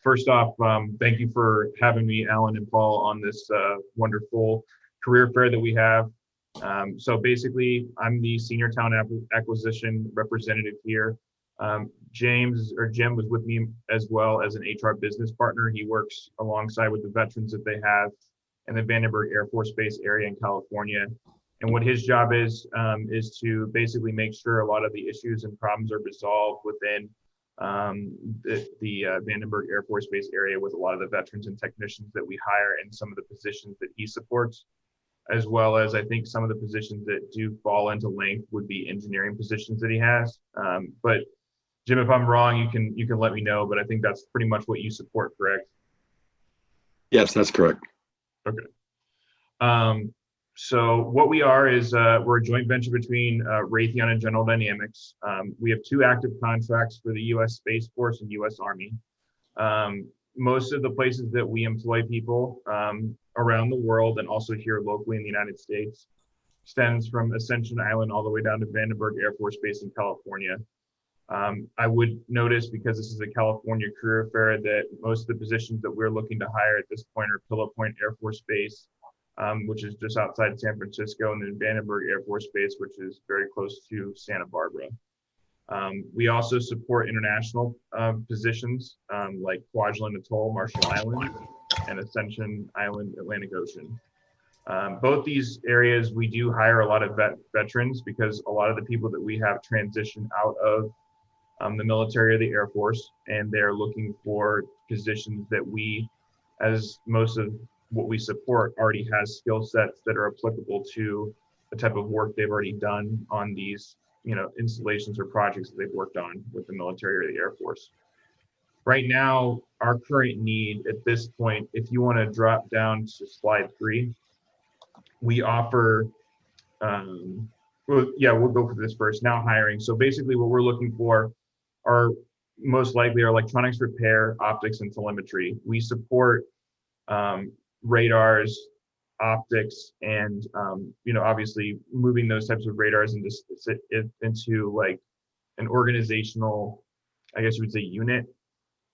First off, thank you for having me, Alan and Paul, on this wonderful career fair that we have. So basically, I'm the senior talent acquisition representative here. Jim was with me as well as an HR business partner. He works alongside with the veterans that they have in the Vandenberg Air Force Base area in California. And what his job is to basically make sure a lot of the issues and problems are resolved within the Vandenberg Air Force Base area with a lot of the veterans and technicians that we hire and some of the positions that he supports, as well as I think some of the positions that do fall into length would be engineering positions that he has. But Jim, if I'm wrong, you can let me know, but I think that's pretty much what you support, correct? Yes, that's correct. Okay. So what we are is we're a joint venture between Raytheon and General Dynamics. We have 2 active contracts for the U.S. Space Force and U.S. Army. Most of the places that we employ people around the world and also here locally in the United States stems from Ascension Island all the way down to Vandenberg Air Force Base in California. I would notice, because this is a California career fair, that most of the positions that we're looking to hire at this point are Pillow Point Air Force Base, which is just outside San Francisco, and then Vandenberg Air Force Base, which is very close to Santa Barbara. We also support international positions like Kwajalein Atoll, Marshall Islands, and Ascension Island, Atlantic Ocean. Both these areas, we do hire a lot of veterans because a lot of the people that we have transition out of the military or the Air Force, and they're looking for positions that we, as most of what we support, already has skill sets that are applicable to the type of work they've already done on these, installations or projects that they've worked on with the military or the Air Force. Right now, our current need at this point, if you want to drop down to slide 3, we offer, we'll go for this first, now hiring. So basically what we're looking for are most likely our electronics repair, optics, and telemetry. We support radars, optics, and obviously moving those types of radars into like an organizational, I guess you would say, unit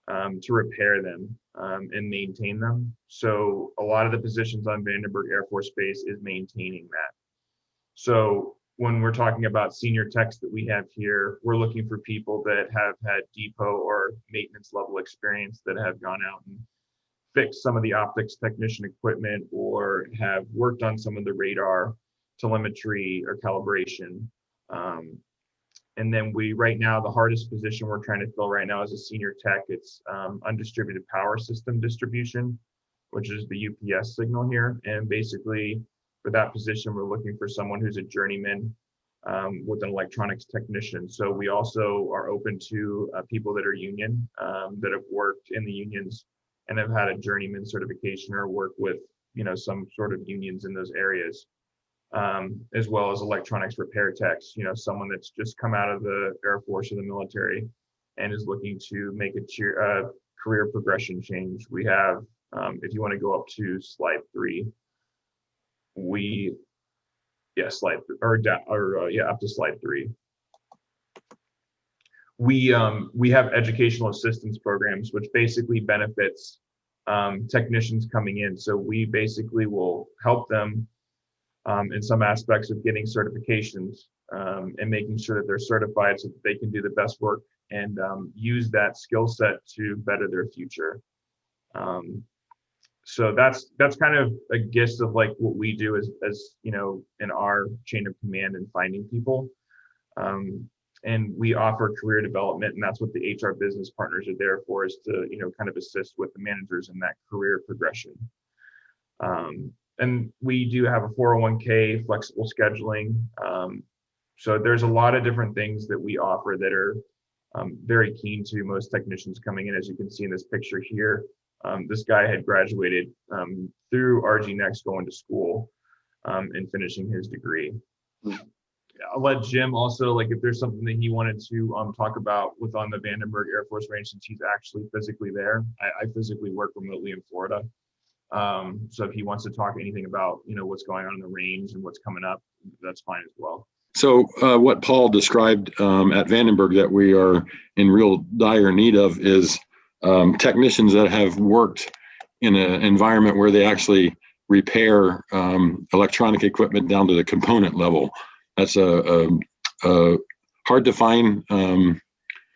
to repair them and maintain them. So a lot of the positions on Vandenberg Air Force Base is maintaining that. So when we're talking about senior techs that we have here, we're looking for people that have had depot or maintenance level experience, that have gone out and fixed some of the optics technician equipment or have worked on some of the radar, telemetry, or calibration. And then right now, the hardest position we're trying to fill right now is a senior tech. It's undistributed power system distribution, which is the UPS signal here. And basically, for that position, we're looking for someone who's a journeyman with an electronics technician. So we also are open to people that are union, that have worked in the unions and have had a journeyman certification or work with, some sort of unions in those areas, as well as electronics repair techs, someone that's just come out of the Air Force or the military and is looking to make a career progression change. We have, if you want to go up to slide 3, up to slide 3. We have educational assistance programs, which basically benefits technicians coming in. So we basically will help them in some aspects of getting certifications and making sure that they're certified so that they can do the best work and use that skill set to better their future. So that's kind of a gist of like what we do as in our chain of command and finding people. And we offer career development, and that's what the HR business partners are there for, is to kind of assist with the managers in that career progression. And we do have a 401k, flexible scheduling. So there's a lot of different things that we offer that are very keen to most technicians coming in. As you can see in this picture here, this guy had graduated through RGNext, going to school and finishing his degree. I'll let Jim also, like, if there's something that he wanted to talk about on the Vandenberg Air Force Range, since he's actually physically there. I physically work remotely in Florida. So if he wants to talk anything about, what's going on in the range and what's coming up, that's fine as well. So what Paul described at Vandenberg that we are in real dire need of is technicians that have worked in an environment where they actually repair electronic equipment down to the component level. That's a hard to find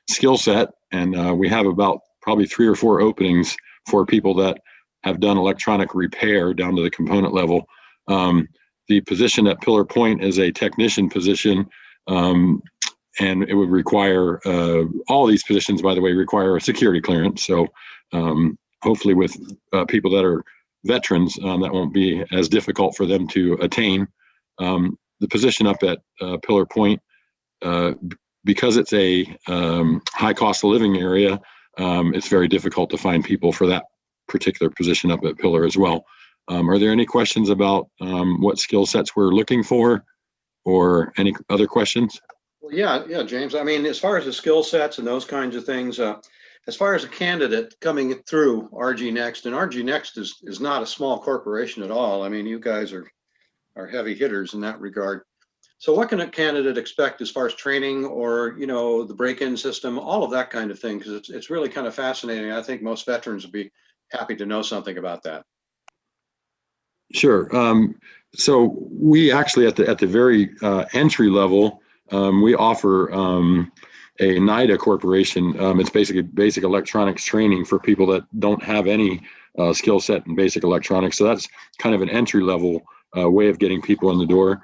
skill set, and we have about probably 3 or 4 openings for people that have done electronic repair down to the component level. The position at Pillar Point is a technician position, and it would require, all these positions, by the way, require a security clearance. So hopefully with people that are veterans, that won't be as difficult for them to attain. The position up at Pillar Point, because it's a high cost of living area, it's very difficult to find people for that particular position up at Pillar as well. Are there any questions about what skill sets we're looking for, or any other questions? Well, yeah, James. I mean, as far as the skill sets and those kinds of things, as far as a candidate coming through RGNext, and RGNext is not a small corporation at all. I mean, you guys are heavy hitters in that regard. So what can a candidate expect as far as training, or, you know, the break-in system, all of that kind of thing? Because it's really kind of fascinating. I think most veterans would be happy to know something about that. Sure. So we actually at the very entry level, we offer a NIDA corporation. It's basically basic electronics training for people that don't have any skill set in basic electronics. So that's kind of an entry level way of getting people in the door.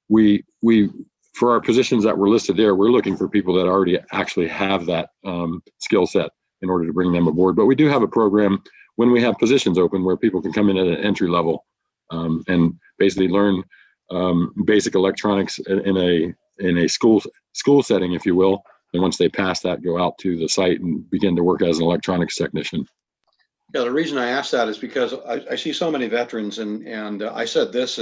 We for our positions that were listed there, we're looking for people that already actually have that skill set in order to bring them aboard. But we do have a program when we have positions open where people can come in at an entry level and basically learn basic electronics in a school setting, if you will. And once they pass that, go out to the site and begin to work as an electronics technician. Yeah, the reason I ask that is because I see so many veterans, and I said this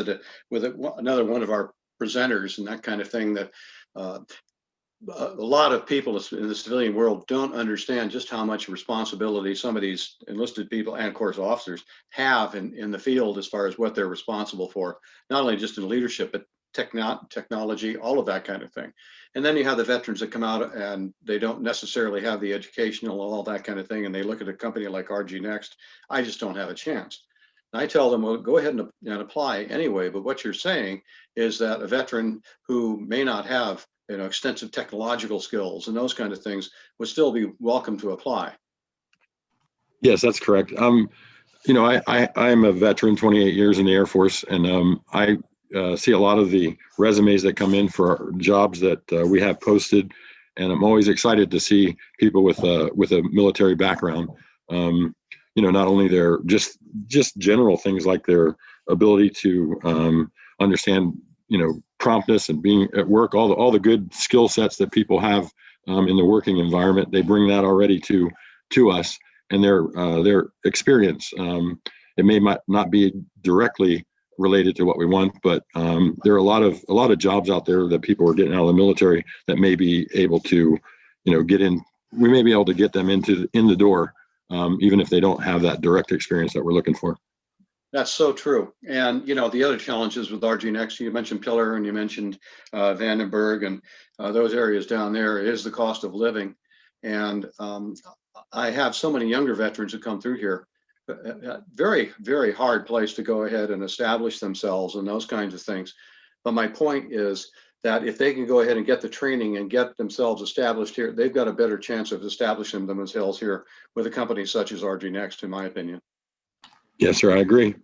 with another one of our presenters and that kind of thing, that a lot of people in the civilian world don't understand just how much responsibility some of these enlisted people, and of course officers, have in the field as far as what they're responsible for, not only just in leadership, but technology, all of that kind of thing. And then you have the veterans that come out and they don't necessarily have the educational and all that kind of thing, and they look at a company like RGNext. I just don't have a chance. And I tell them, well, go ahead and apply anyway. But what you're saying is that a veteran who may not have, you know, extensive technological skills and those kind of things would still be welcome to apply. Yes, that's correct. You know, I'm a veteran, 28 years in the Air Force, and I see a lot of the resumes that come in for jobs that we have posted, and I'm always excited to see people with a military background. You know, not only their just general things like their ability to understand, you know, promptness and being at work, all the good skill sets that people have in the working environment. They bring that already to us, and their experience. It may not be directly related to what we want, but there are a lot of jobs out there that people are getting out of the military that may be able to, you know, get in. We may be able to get them in the door, even if they don't have that direct experience that we're looking for. That's so true. And, you know, the other challenges with RGNext, you mentioned Pillar and you mentioned Vandenberg and those areas down there, is the cost of living. And I have so many younger veterans who come through here. Very, very hard place to go ahead and establish themselves and those kinds of things. But my point is that if they can go ahead and get the training and get themselves established here, they've got a better chance of establishing themselves here with a company such as RGNext, in my opinion. Yes, sir, I agree.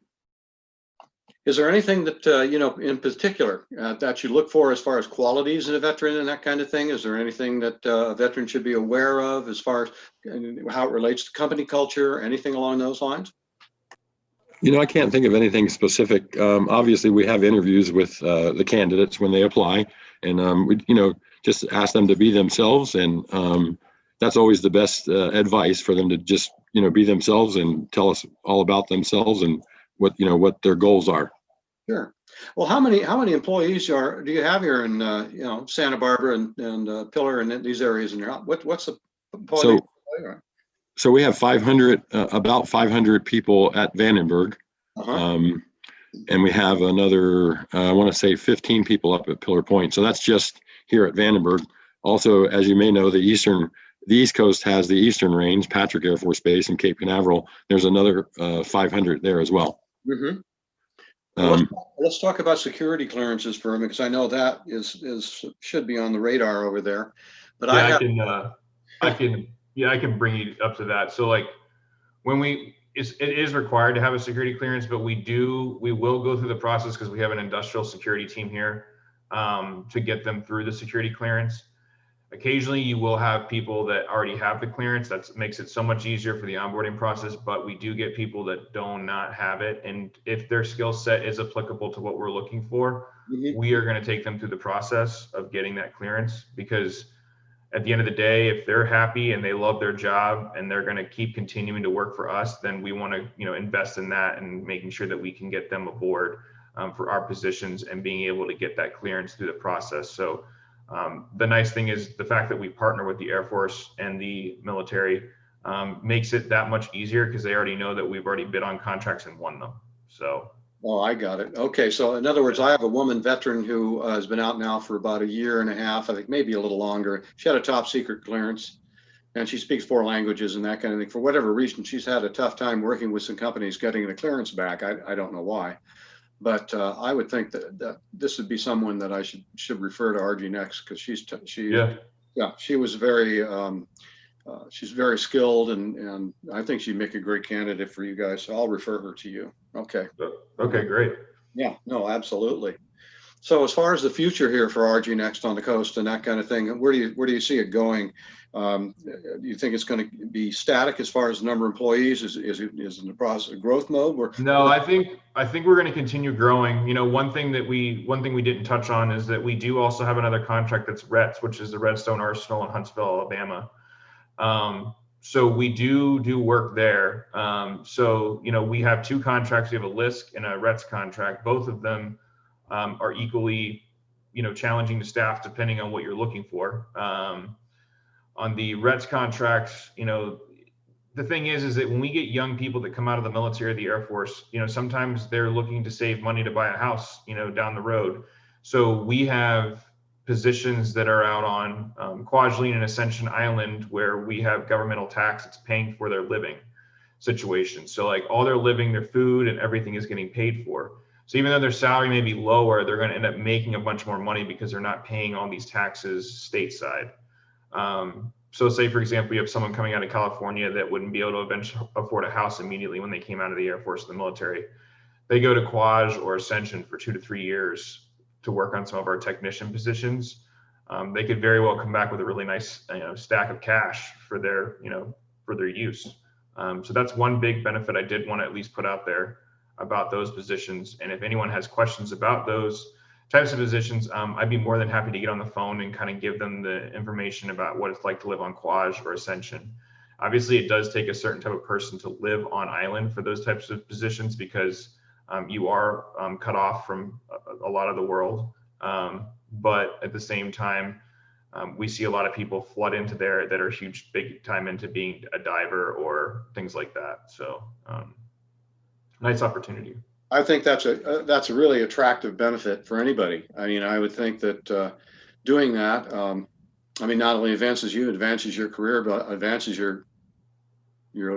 Is there anything that, you know, in particular that you look for as far as qualities in a veteran and that kind of thing? Is there anything that a veteran should be aware of as far as how it relates to company culture, anything along those lines? You know, I can't think of anything specific. Obviously, we have interviews with the candidates when they apply, and we, you know, just ask them to be themselves, and that's always the best advice for them to just, you know, be themselves and tell us all about themselves and what their goals are. Sure. Well, how many employees do you have here in you know, Santa Barbara and Pillar and these areas in your what's the So we have 500 about 500 people at Vandenberg. And we have another I want to say 15 people up at Pillar Point. So that's just here at Vandenberg. Also, as you may know, the eastern The East Coast has the Eastern Range, Patrick Air Force Base, and Cape Canaveral. There's another 500 there as well. Mm-hmm. Um, Let's talk about security clearances for a minute, because I know that should be on the radar over there. But Yeah, I can bring you up to that. So like when it is required to have a security clearance, but we will go through the process because we have an industrial security team here to get them through the security clearance. Occasionally you will have people that already have the clearance. That makes it so much easier for the onboarding process, but we do get people that do not have it. And if their skill set is applicable to what we're looking for, we are going to take them through the process of getting that clearance, because at the end of the day, if they're happy and they love their job and they're going to keep continuing to work for us, then we want to, invest in that and making sure that we can get them aboard for our positions and being able to get that clearance through the process. So the nice thing is the fact that we partner with the Air Force and the military makes it that much easier, because they already know that we've already bid on contracts and won them. So. Oh, I got it. Okay. So in other words, I have a woman veteran who has been out now for about 1.5 years, I think maybe a little longer. She had a top secret clearance and she speaks 4 languages and that kind of thing. For whatever reason, she's had a tough time working with some companies getting the clearance back. I don't know why. But I would think that this would be someone that I should refer to RGNext, because she was she's very skilled, and I think she'd make a great candidate for you guys. So I'll refer her to you. Okay. Okay, great. Yeah, no, absolutely. So as far as the future here for RGNext on the coast and that kind of thing, where do you see it going? Do you think it's going to be static as far as the number of employees? Is it in the process of growth mode? No, I think we're going to continue growing. One thing we didn't touch on is that we do also have another contract that's RETS, which is the Redstone Arsenal in Huntsville, Alabama. So we do work there. So we have 2 contracts. We have a LISC and a RETS contract. Both of them are equally challenging to staff depending on what you're looking for. On the RETS contracts, the thing is that when we get young people that come out of the military or the Air Force, sometimes they're looking to save money to buy a house, down the road. So we have positions that are out on Kwajalein and Ascension Island, where we have governmental tax that's paying for their living situation. So like all their living, their food, and everything is getting paid for. So even though their salary may be lower, they're going to end up making a bunch more money because they're not paying all these taxes stateside. So say, for example, you have someone coming out of California that wouldn't be able to eventually afford a house immediately when they came out of the Air Force or the military. They go to Kwaj or Ascension for 2 to 3 years to work on some of our technician positions. They could very well come back with a really nice stack of cash for their use. So that's one big benefit I did want to at least put out there about those positions. And if anyone has questions about those types of positions, I'd be more than happy to get on the phone and kind of give them the information about what it's like to live on Kwaj or Ascension. Obviously, it does take a certain type of person to live on island for those types of positions, because you are cut off from a lot of the world. But at the same time, we see a lot of people flood into there that are big time into being a diver or things like that. So nice opportunity. I think that's a really attractive benefit for anybody. I mean, I would think that doing that, not only advances your career, but advances your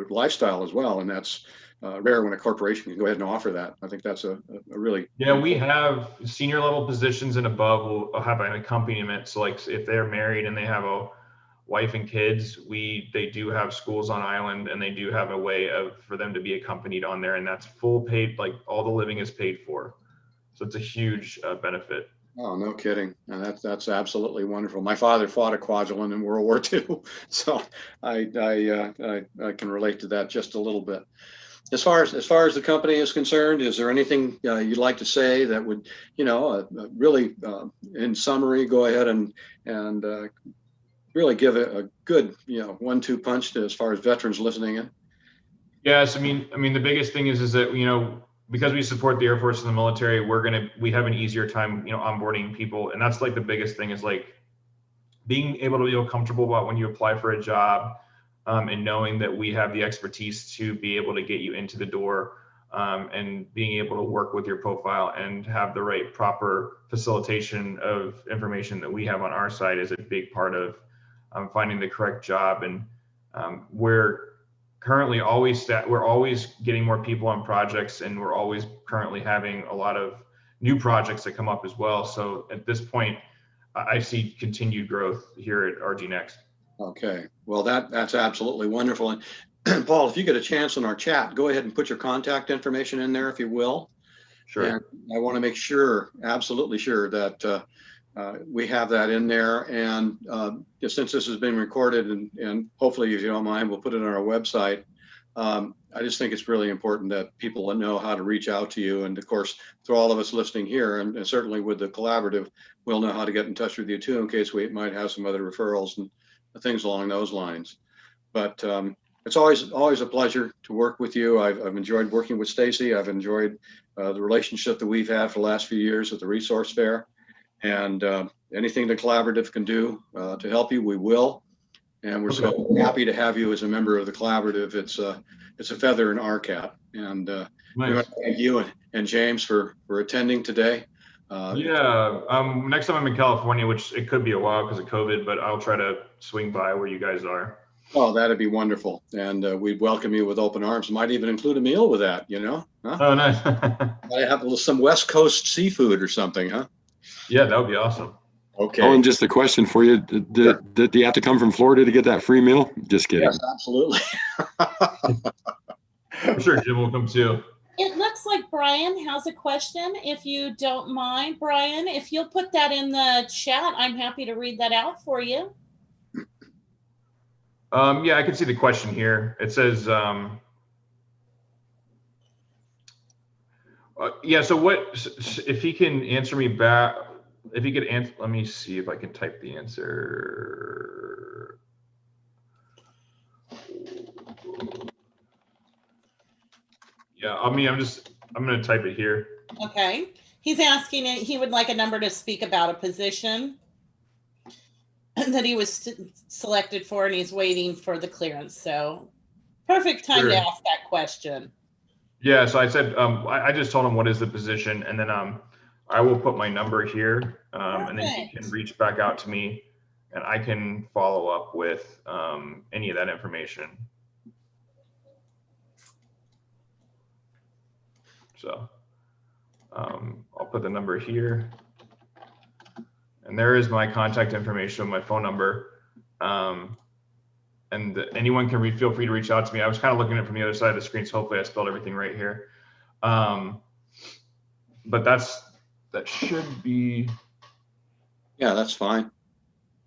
lifestyle as well. And that's rare when a corporation can go ahead and offer that. I think that's a really. Yeah, we have senior level positions and above will have an accompaniment. So like if they're married and they have a wife and kids, they do have schools on island, and they do have a way for them to be accompanied on there, and that's full paid, like all the living is paid for. So it's a huge benefit. Oh, no kidding. And that's absolutely wonderful. My father fought at Kwajalein in World War II, so I can relate to that just a little bit. As far as the company is concerned, is there anything you'd like to say that would, really, in summary, go ahead and really give a good, 1-2 punch to as far as veterans listening in? Yes, I mean the biggest thing is that because we support the Air Force and the military, we have an easier time onboarding people, and that's like the biggest thing is like being able to feel comfortable about when you apply for a job, and knowing that we have the expertise to be able to get you into the door, and being able to work with your profile and have the right proper facilitation of information that we have on our side is a big part of finding the correct job. And we're currently we're always getting more people on projects, and we're always currently having a lot of new projects that come up as well. So at this point, I see continued growth here at RGNext. Okay, well, that's absolutely wonderful. And Paul, if you get a chance in our chat, go ahead and put your contact information in there if you will. Sure. And I want to make sure, absolutely sure, that we have that in there. And since this has been recorded, and hopefully, if you don't mind, we'll put it on our website. I just think it's really important that people know how to reach out to you. And of course, for all of us listening here, and certainly with the collaborative, we'll know how to get in touch with you too, in case we might have some other referrals and things along those lines. But it's always a pleasure to work with you. I've enjoyed working with Stacy. I've enjoyed the relationship that we've had for the last few years at the Resource Fair. And anything the collaborative can do to help you, we will. And we're so happy to have you as a member of the collaborative. It's a feather in our cap. And we want to thank you and James for attending today. Next time I'm in California, which it could be a while because of COVID, but I'll try to swing by where you guys are. Oh, that'd be wonderful. And we'd welcome you with open arms. Might even include a meal with that, Huh? Oh, nice. Might have some West Coast seafood or something, huh? Yeah, that would be awesome. Okay. Oh, and just a question for you. Did you have to come from Florida to get that free meal? Just kidding. Yes, absolutely. I'm sure Jim will come too. It looks like Brian has a question. If you don't mind, Brian, if you'll put that in the chat, I'm happy to read that out for you. Yeah, I can see the question here. It says, so if he can answer me back, if he could answer, let me see if I can type the answer. Yeah, I'm going to type it here. Okay. He's asking, he would like a number to speak about a position that he was selected for, and he's waiting for the clearance. So perfect time Sure. to ask that question. Yeah, so I said, I just told him what is the position, and then I will put my number here, and then he can reach back out to me, and I can follow up with any of that information. So I'll put the number here. And there is my contact information, my phone number. And anyone can feel free to reach out to me. I was kind of looking at it from the other side of the screen, so hopefully I spelled everything right here. But that should be. Yeah, that's fine.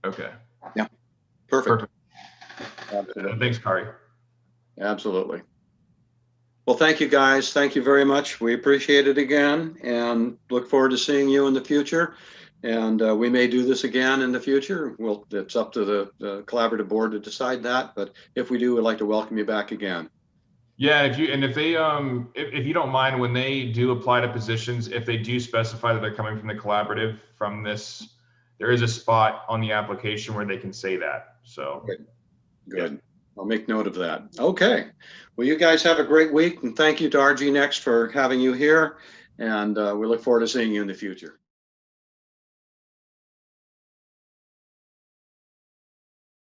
Okay. Yeah, perfect. Thanks, Kari. Absolutely. Well, thank you guys. Thank you very much. We appreciate it again and look forward to seeing you in the future. And we may do this again in the future. It's up to the collaborative board to decide that. But if we do, we'd like to welcome you back again. Yeah, if you don't mind, when they do apply to positions, if they do specify that they're coming from the collaborative from this, there is a spot on the application where they can say that. So Good. Yeah. I'll make note of that. Okay. Well, you guys have a great week, and thank you to RGNext for having you here. And we look forward to seeing you in the future.